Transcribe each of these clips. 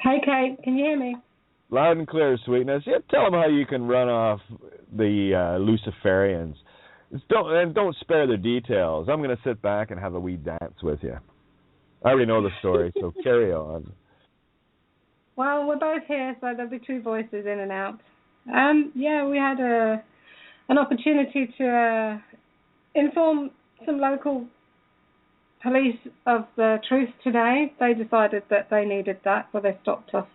Hey, Kate, can you hear me? Loud and clear, Sweetness. Yeah, tell them how you can run off the Luciferians. Don't spare the details. I'm going to sit back and have a wee dance with you. I already know the story, so carry on. Well, we're both here, so there'll be two voices in and out. Yeah, we had an opportunity to inform some local police of the truth today. They decided that they needed that, so they stopped us.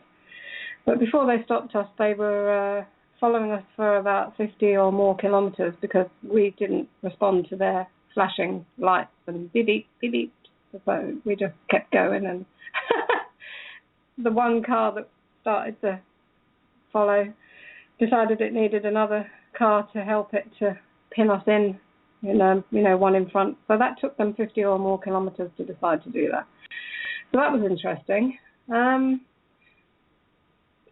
But before they stopped us, they were following us for about 50 or more kilometres because we didn't respond to their flashing lights and beep, beep, beep, beep. So we just kept going, and the one car that started to follow decided it needed another car to help it to pin us in, one in front. So that took them 50 or more kilometres to decide to do that. So that was interesting.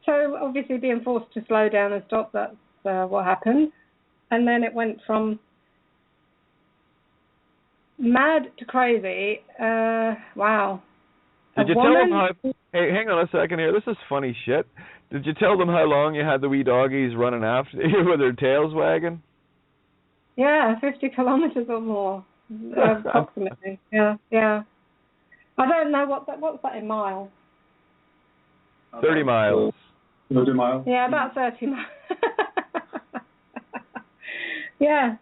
So obviously being forced to slow down and stop, that's what happened. And then it went from mad to crazy. Wow. Did you tell them how... Hey, hang on a second here. This is funny shit. Did you tell them how long you had the wee doggies running after you with their tails wagging? Yeah, 50 kilometres or more, approximately. Yeah. I don't know what's that in miles. 30 miles. 30 miles? Yeah, about 30 miles. Yeah.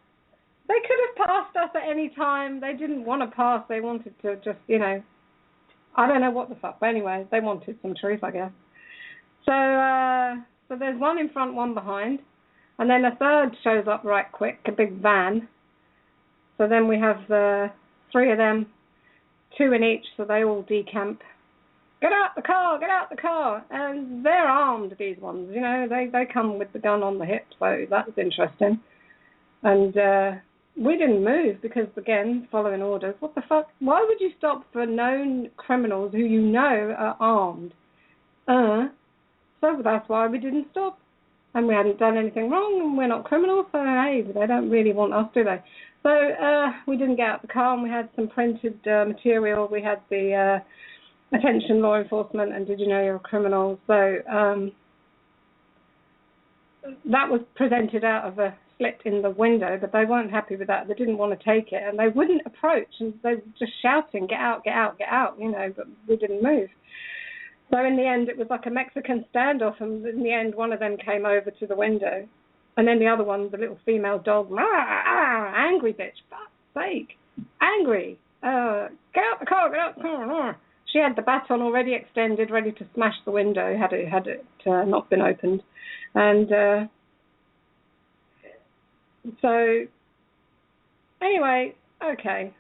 They could have passed us at any time. They didn't want to pass. They wanted to just, I don't know what the fuck. But anyway, they wanted some truth, I guess. So there's one in front, one behind. And then a third shows up right quick, a big van. So then we have three of them, two in each, so they all decamp. Get out the car, get out the car. And they're armed, these ones. They come with the gun on the hip, so that's interesting. And we didn't move because, again, following orders. What the fuck? Why would you stop for known criminals who you know are armed? So that's why we didn't stop. And we hadn't done anything wrong, and we're not criminals, so hey, they don't really want us, do they? So we didn't get out the car, and we had some printed material. We had the attention law enforcement and did you know you're a criminal? So that was presented out of a slit in the window, but they weren't happy with that. They didn't want to take it, and they wouldn't approach, and they were just shouting, get out, get out, get out, but we didn't move. So in the end, it was like a Mexican standoff, and in the end, one of them came over to the window, and then the other one, the little female dog, angry bitch, fuck's sake, angry, get out the car, get out the car. She had the baton already extended, ready to smash the window, had it not been opened. And so, anyway, okay.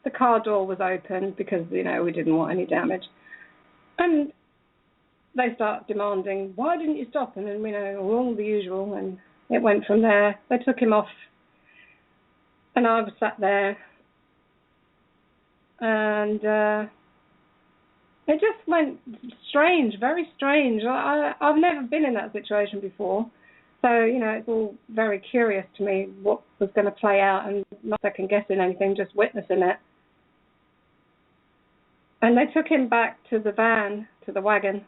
The car door was open because, we didn't want any damage. And they start demanding, why didn't you stop? And then, all the usual. And it went from there. They took him off. And I was sat there. And it just went strange, very strange. I've never been in that situation before. So, it's all very curious to me what was going to play out and not second guessing anything, just witnessing it. And they took him back to the van, to the wagon,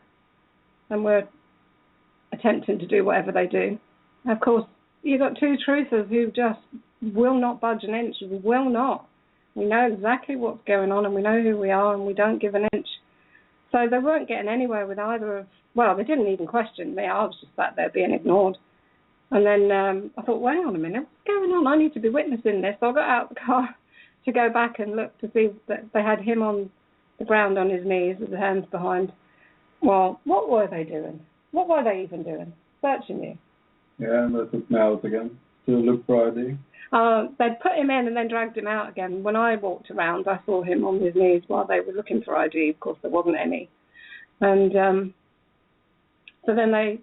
and were attempting to do whatever they do. Of course, you've got two truthers who just will not budge an inch, will not. We know exactly what's going on, and we know who we are, and we don't give an inch. So they weren't getting anywhere with either of... Well, they didn't even question me. I was just sat there being ignored. And then I thought, wait on a minute, what's going on? I need to be witnessing this. So I got out of the car to go back and look to see that they had him on the ground on his knees with his hands behind. Well, what were they doing? What were they even doing? Searching you? Yeah, and they took me out again to look for ID. They'd put him in and then dragged him out again. When I walked around, I saw him on his knees while they were looking for ID. Of course, there wasn't any. And so then I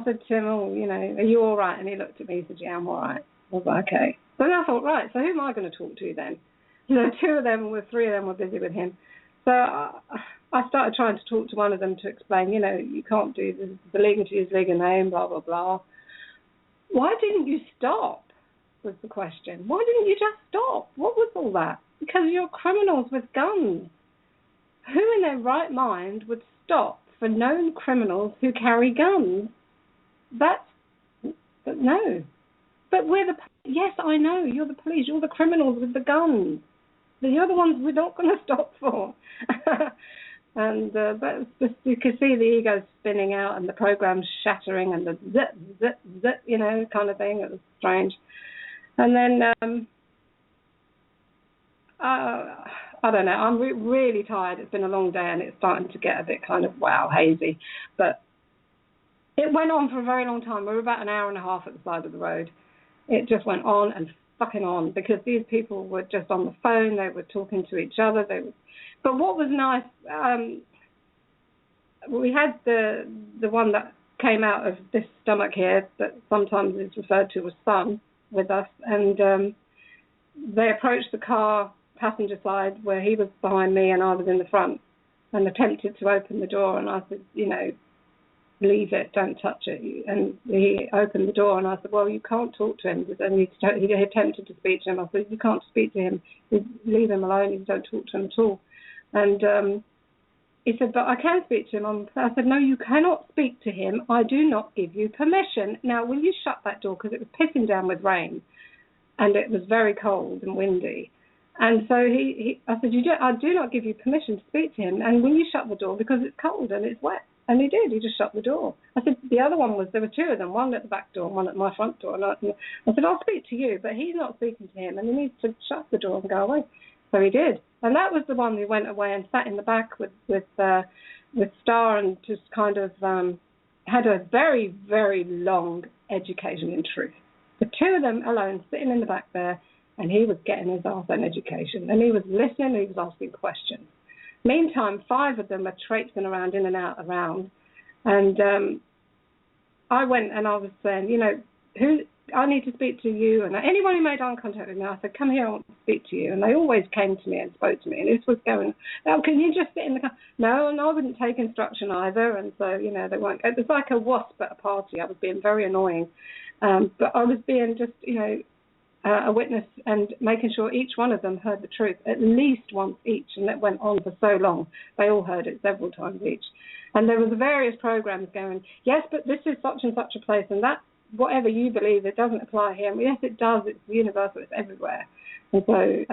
said to him, are you all right? And he looked at me and said, yeah, I'm all right. I was like, okay. So then I thought, right, so who am I going to talk to then? Three of them were busy with him. So I started trying to talk to one of them to explain, you can't do this, the legal to use legal name, blah, blah, blah. Why didn't you stop, was the question. Why didn't you just stop? What was all that? Because you're criminals with guns. Who in their right mind would stop for known criminals who carry guns. But no. But we're the... Yes, I know, you're the police. You're the criminals with the guns. You're the ones we're not going to stop for. And but just, you could see the ego spinning out and the program's shattering and the zip, zip, zip, kind of thing. It was strange. And then, I don't know, I'm really tired. It's been a long day and it's starting to get a bit kind of, hazy. But it went on for a very long time. We were about an hour and a half at the side of the road. It just went on and fucking on because these people were just on the phone. They were talking to each other. But what was nice, we had the one that came out of this stomach here that sometimes is referred to as son with us, and they approached the car passenger side where he was behind me and I was in the front and attempted to open the door, and I said, leave it, don't touch it. And he opened the door and I said, well, you can't talk to him. And he attempted to speak to him. I said, you can't speak to him. Leave him alone. You don't talk to him at all. And he said, but I can speak to him. I said, no, you cannot speak to him. I do not give you permission. Now, will you shut that door? Because it was pissing down with rain and it was very cold and windy. And so I said, I do not give you permission to speak to him. And will you shut the door because it's cold and it's wet? And he did. He just shut the door. I said, the other one there were two of them, one at the back door and one at my front door. And I said, I'll speak to you, but he's not speaking to him and he needs to shut the door and go away. So he did. And that was the one who went away and sat in the back with Star and just kind of had a very, very long education in truth. The two of them alone sitting in the back there, and he was getting his arse on education. And he was listening and he was asking questions. Meantime, 5 of them are traipsing around, in and out, around. And I went and I was saying, I need to speak to you. And anyone who made eye contact with me, I said, come here, I want to speak to you. And they always came to me and spoke to me. And this was going, oh, can you just sit in the car? No, and I wouldn't take instruction either. And so, they weren't. It was like a wasp at a party. I was being very annoying. But I was being just, a witness and making sure each one of them heard the truth at least once each, and that went on for so long. They all heard it several times each. And there was various programs going, yes, but this is such and such a place, and that, whatever you believe, it doesn't apply here. Well, yes, it does. It's universal. It's everywhere. And so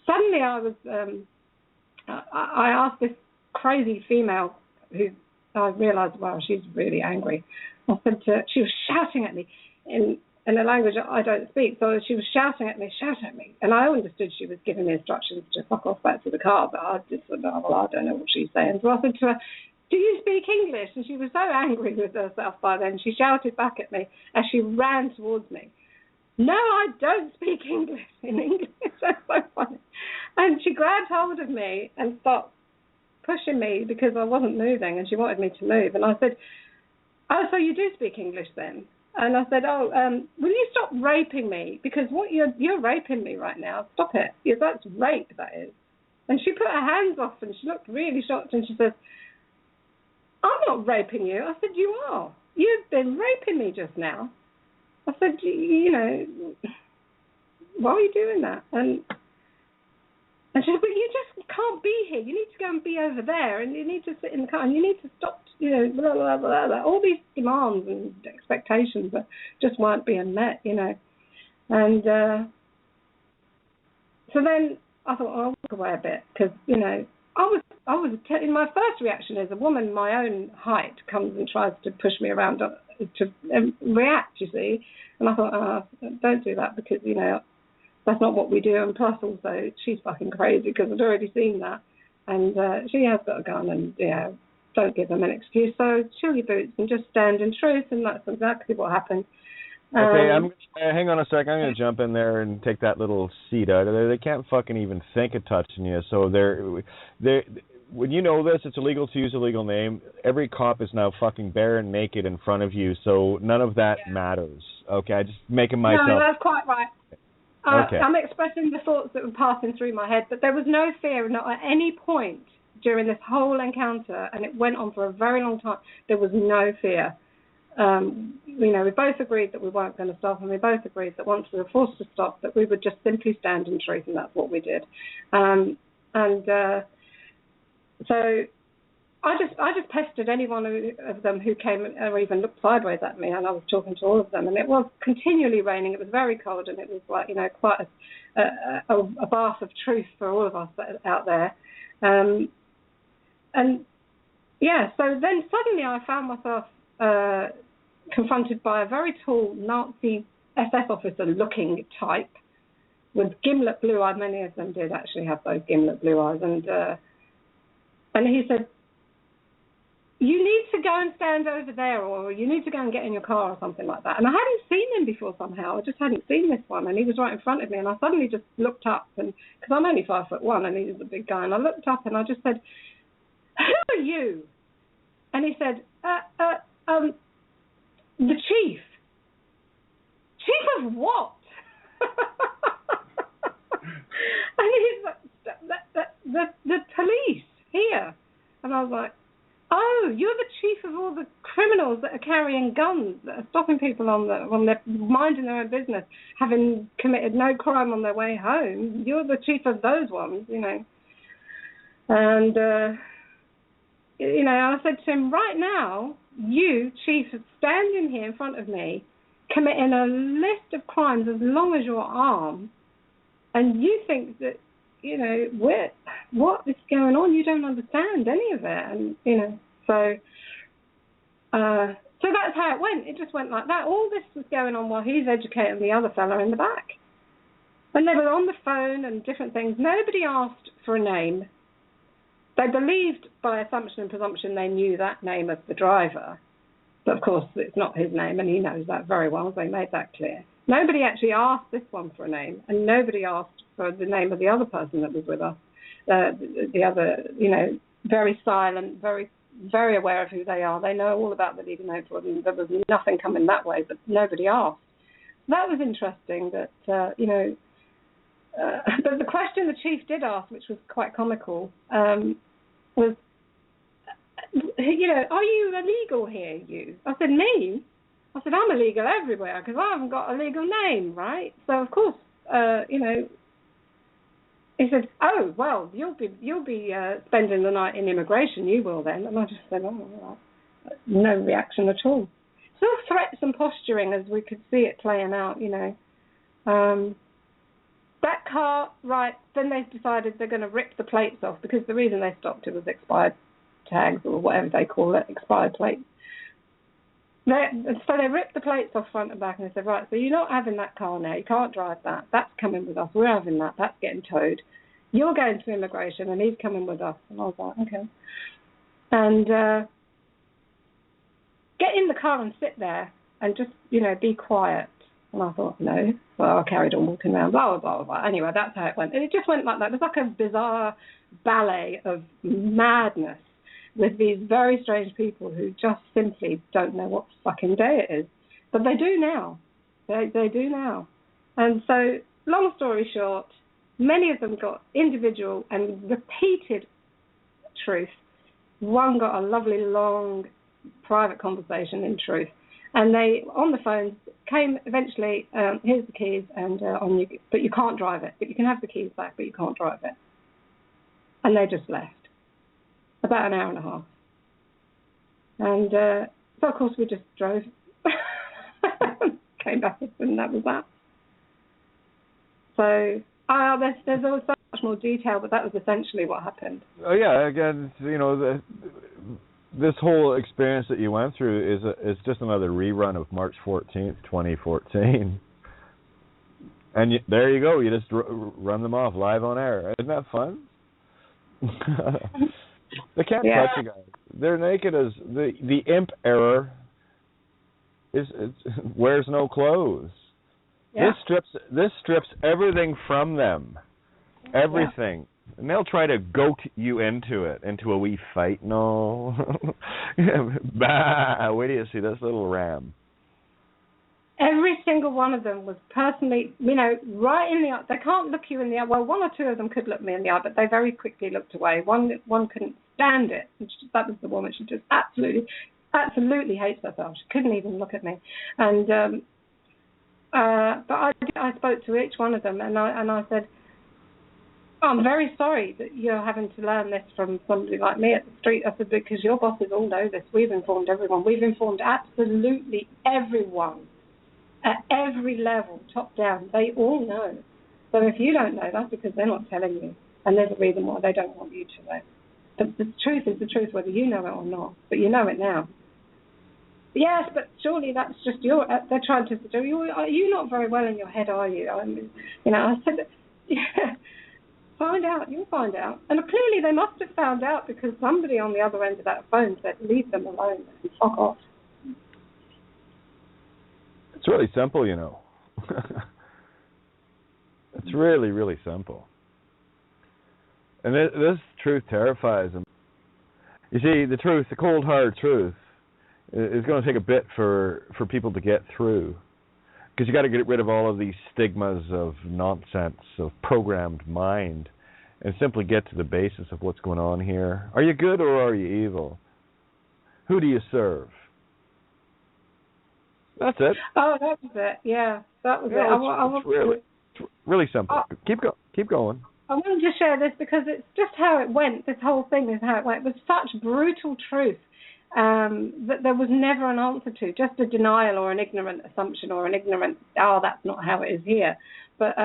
suddenly I asked this crazy female who I realized, wow, she's really angry. I said she was shouting at me in a language I don't speak, so she was shouting at me. And I understood she was giving me instructions to fuck off back to the car, but I just said, oh, well, I don't know what she's saying. So I said to her, do you speak English? And she was so angry with herself by then, she shouted back at me as she ran towards me. No, I don't speak English. In English, that's so funny. And she grabbed hold of me and stopped pushing me because I wasn't moving, and she wanted me to move. And I said, oh, so you do speak English then? And I said, will you stop raping me? Because what you're raping me right now. Stop it. Yeah, that's rape, that is. And she put her hands off and she looked really shocked and she said, I'm not raping you. I said, you are. You've been raping me just now. I said, why are you doing that? And she said, but you just can't be here. You need to go and be over there, and you need to sit in the car, and you need to stop, blah, blah, blah, blah. All these demands and expectations that just weren't being met, And so then I thought, I'll walk away a bit, because, my first reaction is a woman my own height comes and tries to push me around to react, you see. And I thought, don't do that, because, that's not what we do. And plus, also, she's fucking crazy because I'd already seen that. And she has got a gun, and, don't give them an excuse. So chill your boots and just stand in truth, and that's exactly what happened. Okay, hang on a second. I'm going to jump in there and take that little seat out of there. They can't fucking even think of touching you. So they're when you know this, it's illegal to use a legal name. Every cop is now fucking bare and naked in front of you, so none of that matters. Okay, I'm just making myself... No, that's quite right. Okay. I'm expressing the thoughts that were passing through my head, but there was no fear, not at any point during this whole encounter, and it went on for a very long time. There was no fear. We both agreed that we weren't going to stop, and we both agreed that once we were forced to stop, that we would just simply stand in truth, and that's what we did. So I just pestered any one of them who came or even looked sideways at me, and I was talking to all of them. And it was continually raining. It was very cold, and it was like, quite a bath of truth for all of us out there. And yeah, so then suddenly I found myself confronted by a very tall Nazi SS officer-looking type with gimlet blue eyes. Many of them did actually have those gimlet blue eyes, and he said, "You need to go and stand over there, or you need to go and get in your car," or something like that. And I hadn't seen him before somehow. I just hadn't seen this one, and he was right in front of me. And I suddenly just looked up, and because I'm only 5'1", and he was a big guy, and I looked up and I just said, "Who are you?" And he said, "The chief." "Chief of what?" And he's like, the police here. And I was like, "Oh, you're the chief of all the criminals that are carrying guns, that are stopping people on their minding their own business, having committed no crime on their way home. You're the chief of those ones, And I said to him, "Right now, you, chief, standing here in front of me, committing a list of crimes as long as your arm, and you think that, what is going on? You don't understand any of it." And, so that's how it went. It just went like that. All this was going on while he's educating the other fella in the back. And they were on the phone and different things. Nobody asked for a name. They believed by assumption and presumption they knew that name of the driver. But, of course, it's not his name, and he knows that very well. They made that clear. Nobody actually asked this one for a name, and nobody asked for the name of the other person that was with us. The other, very silent, very, very aware of who they are. They know all about the League of No Fraud, and there was nothing coming that way, but nobody asked. That was interesting that, but the question the chief did ask, which was quite comical, was, "Are you illegal here, you?" I said, "Me?" I said, "I'm illegal everywhere because I haven't got a legal name, right?" So, of course, he said, "Oh, well, you'll be spending the night in immigration, you will then." And I just said, "Oh, well." No reaction at all. Sort of threats and posturing as we could see it playing out, That car, right, then they decided they're going to rip the plates off because the reason they stopped it was expired tags or whatever they call it, expired plates. So they ripped the plates off front and back and they said, "Right, so you're not having that car now. You can't drive that. That's coming with us. We're having that. That's getting towed. You're going to immigration and he's coming with us." And I was like, "Okay." And get in the car and sit there and just, be quiet. And I thought, no. Well, I carried on walking around, blah, blah, blah, blah. Anyway, that's how it went. And it just went like that. It was like a bizarre ballet of madness with these very strange people who just simply don't know what fucking day it is. But they do now. They do now. And so, long story short, many of them got individual and repeated truth. One got a lovely, long, private conversation in truth. And they, on the phone, came eventually, "Here's the keys, and but you can't drive it. But you can have the keys back, but you can't drive it." And they just left. About an hour and a half. And so, of course, we just drove. Came back, and that was that. So, there's always so much more detail, but that was essentially what happened. Oh, yeah, again, this whole experience that you went through is just another rerun of March 14th, 2014. And there you go. You just run them off live on air. Isn't that fun? They can't touch you guys. They're naked as the imp error wears no clothes. Yeah. This strips everything from them. Everything. Yeah. And they'll try to goat you into a wee fight. No. Bah, wait till you see this little ram. Every single one of them was personally, right in the eye. They can't look you in the eye. Well, one or two of them could look me in the eye, but they very quickly looked away. One couldn't stand it. That was the woman. She just absolutely hates herself. She couldn't even look at me. And but I spoke to each one of them, and I said, I'm very sorry that you're having to learn this from somebody like me at the street. I said, because your bosses all know this. We've informed everyone. We've informed absolutely everyone at every level, top down. They all know. So if you don't know, that's because they're not telling you. And there's a reason why they don't want you to know. But the truth is the truth, whether you know it or not. But you know it now. Yes, but surely that's just they're trying to do. Are you not very well in your head, are you? I mean, I said, yeah, find out. You'll find out. And clearly they must have found out because somebody on the other end of that phone said, leave them alone and fuck off. It's really simple, It's really, really simple. And this truth terrifies them. You see, the truth, the cold, hard truth, is going to take a bit for people to get through. Because you got to get rid of all of these stigmas of nonsense, of programmed mind, and simply get to the basis of what's going on here. Are you good or are you evil? Who do you serve? That's it. Oh, that was it. Yeah, that was it. It's really simple. Keep going. I wanted to share this because it's just how it went. This whole thing is how it went. It was such brutal truth that there was never an answer to, just a denial or an ignorant assumption or an ignorant, that's not how it is here. But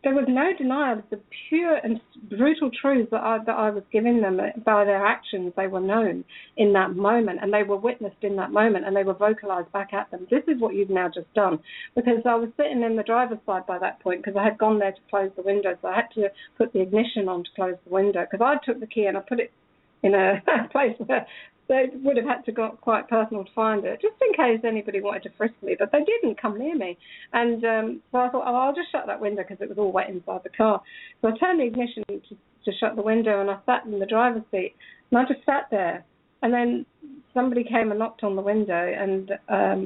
there was no denial of the pure and brutal truth that I was giving them by their actions. They were known in that moment, and they were witnessed in that moment, and they were vocalized back at them. This is what you've now just done. Because I was sitting in the driver's side by that point because I had gone there to close the window, so I had to put the ignition on to close the window because I took the key and I put it in a place where they would have had to got quite personal to find it, just in case anybody wanted to frisk me. But they didn't come near me. And so I thought, I'll just shut that window because it was all wet inside the car. So I turned the ignition to shut the window, and I sat in the driver's seat. And I just sat there. And then somebody came and knocked on the window, and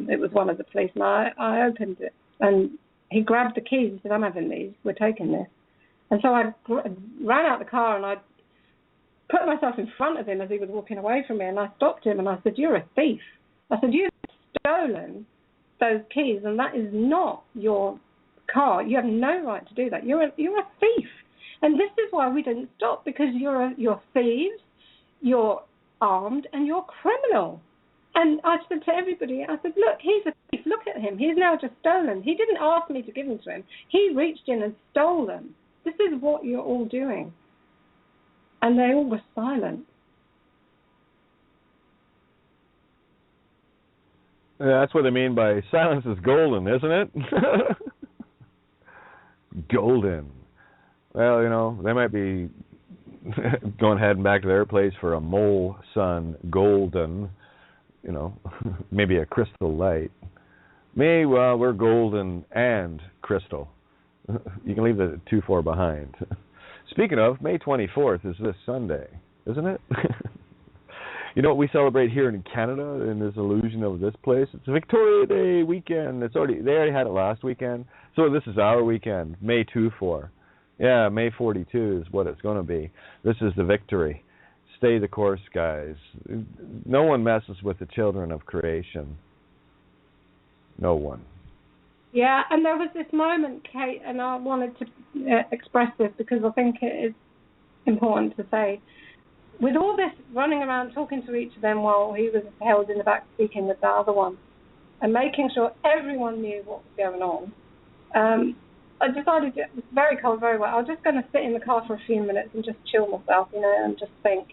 it was one of the police. And I opened it, and he grabbed the keys and said, I'm having these. We're taking this. And so I ran out the car, and I put myself in front of him as he was walking away from me, and I stopped him and I said, you're a thief. I said, you've stolen those keys and that is not your car. You have no right to do that. You're a thief. And this is why we didn't stop, because you're thieves, you're armed, and you're criminal. And I said to everybody, I said, look, he's a thief. Look at him. He's now just stolen. He didn't ask me to give them to him. He reached in and stole them. This is what you're all doing. And they all were silent. Yeah, that's what they mean by silence is golden, isn't it? Golden. Well, they might be going heading back to their place for a mole sun golden, maybe a crystal light. Me, well, we're golden and crystal. You can leave the 2-4 behind. Speaking of, May 24th is this Sunday, isn't it? You know what we celebrate here in Canada in this illusion of this place? It's Victoria Day weekend. They already had it last weekend. So this is our weekend, May 24. Yeah, May 42 is what it's going to be. This is the victory. Stay the course, guys. No one messes with the children of creation. No one. Yeah, and there was this moment, Kate, and I wanted to express this because I think it is important to say. With all this running around talking to each of them while he was held in the back speaking with the other one and making sure everyone knew what was going on, I decided it was very cold, very wet. I was just going to sit in the car for a few minutes and just chill myself, and just think.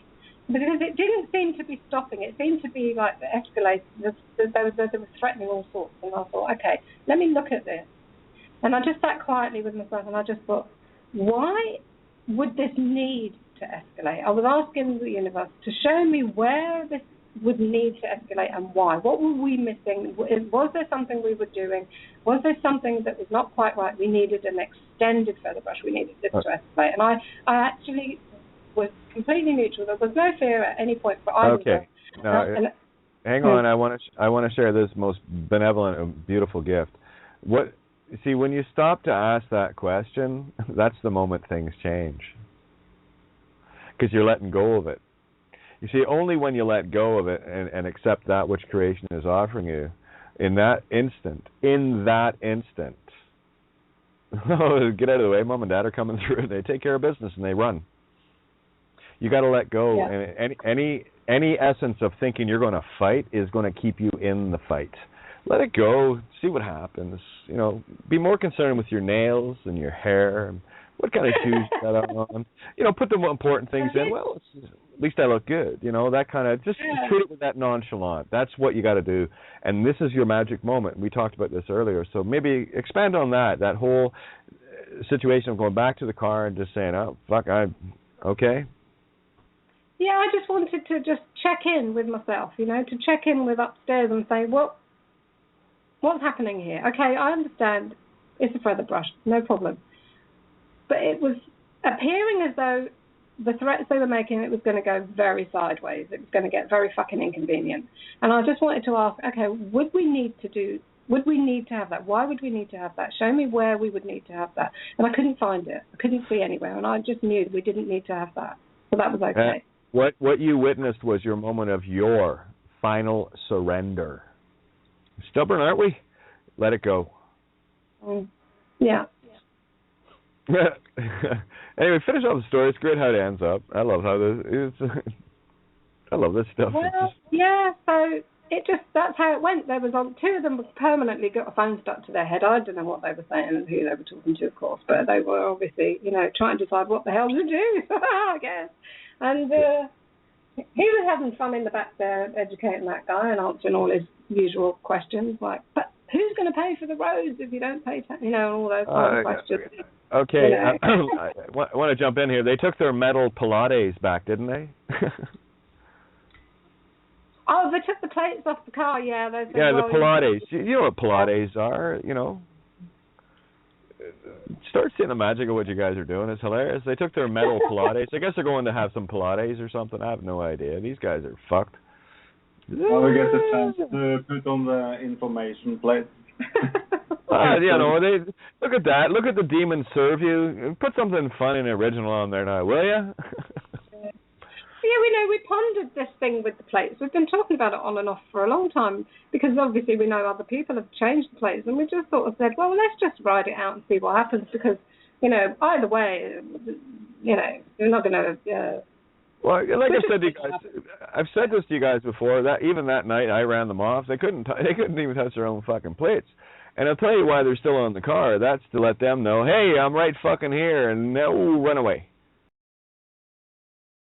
Because it didn't seem to be stopping. It seemed to be like escalating. They were threatening all sorts. And I thought, okay, let me look at this. And I just sat quietly with myself and I just thought, why would this need to escalate? I was asking the universe to show me where this would need to escalate and why. What were we missing? Was there something we were doing? Was there something that was not quite right? We needed an extended feather brush. We needed this to escalate. And I actually was completely neutral. There was no fear at any point for either. Okay. Hang on. I want to share this most benevolent and beautiful gift. When you stop to ask that question, that's the moment things change. Because you're letting go of it. You see, only when you let go of it and accept that which creation is offering you, in that instant, Oh, get out of the way. Mom and Dad are coming through. They take care of business and they run. You got to let go. Yeah. And any essence of thinking you're going to fight is going to keep you in the fight. Let it go. See what happens. You know, be more concerned with your nails and your hair and what kind of shoes you got on. You know, put the more important things in. Well, at least I look good. You know, that kind of, just treat it with that nonchalant. That's what you got to do. And this is your magic moment. We talked about this earlier. So maybe expand on that whole situation of going back to the car and just saying, oh, fuck, okay. Yeah, I just wanted to just check in with myself, you know, to check in with upstairs and say, what's happening here? Okay, I understand it's a feather brush, no problem. But it was appearing as though the threats they were making, it was going to go very sideways. It was going to get very fucking inconvenient. And I just wanted to ask, okay, would we need to have that? Why would we need to have that? Show me where we would need to have that. And I couldn't find it. I couldn't see anywhere. And I just knew we didn't need to have that. So that was okay. What you witnessed was your moment of your final surrender. Stubborn, aren't we? Let it go. Yeah. Anyway, finish off the story. It's great how it ends up. I love how I love this stuff. Well, yeah, so that's how it went. There was two of them permanently got a phone stuck to their head. I don't know what they were saying and who they were talking to, of course, but they were obviously, you know, trying to decide what the hell to do, I guess. And he was having fun in the back there, educating that guy and answering all his usual questions, like, but who's going to pay for the roads if you don't pay, you know, all those kind of questions. Okay, you know. I want to jump in here. They took their metal Pilates back, didn't they? Oh, they took the plates off the car, yeah. Said, the Pilates. You know what Pilates are, you know. Start seeing the magic of what you guys are doing. It's hilarious. They took their metal Pilates. I guess they're going to have some Pilates or something. I have no idea. These guys are fucked. Well, we get the chance to put on the information plate. You know, they look at that. Look at the demons serve you. Put something fun and original on there now, will you? Yeah, we know. We pondered this thing with the plates. We've been talking about it on and off for a long time because obviously we know other people have changed the plates, and we just sort of said, well, let's just ride it out and see what happens because, you know, either way, you know, you're not going to. Well, like I said to you guys, I've said this to you guys before. That even that night I ran them off. They couldn't even touch their own fucking plates. And I'll tell you why they're still on the car. That's to let them know, hey, I'm right fucking here, and no, run away.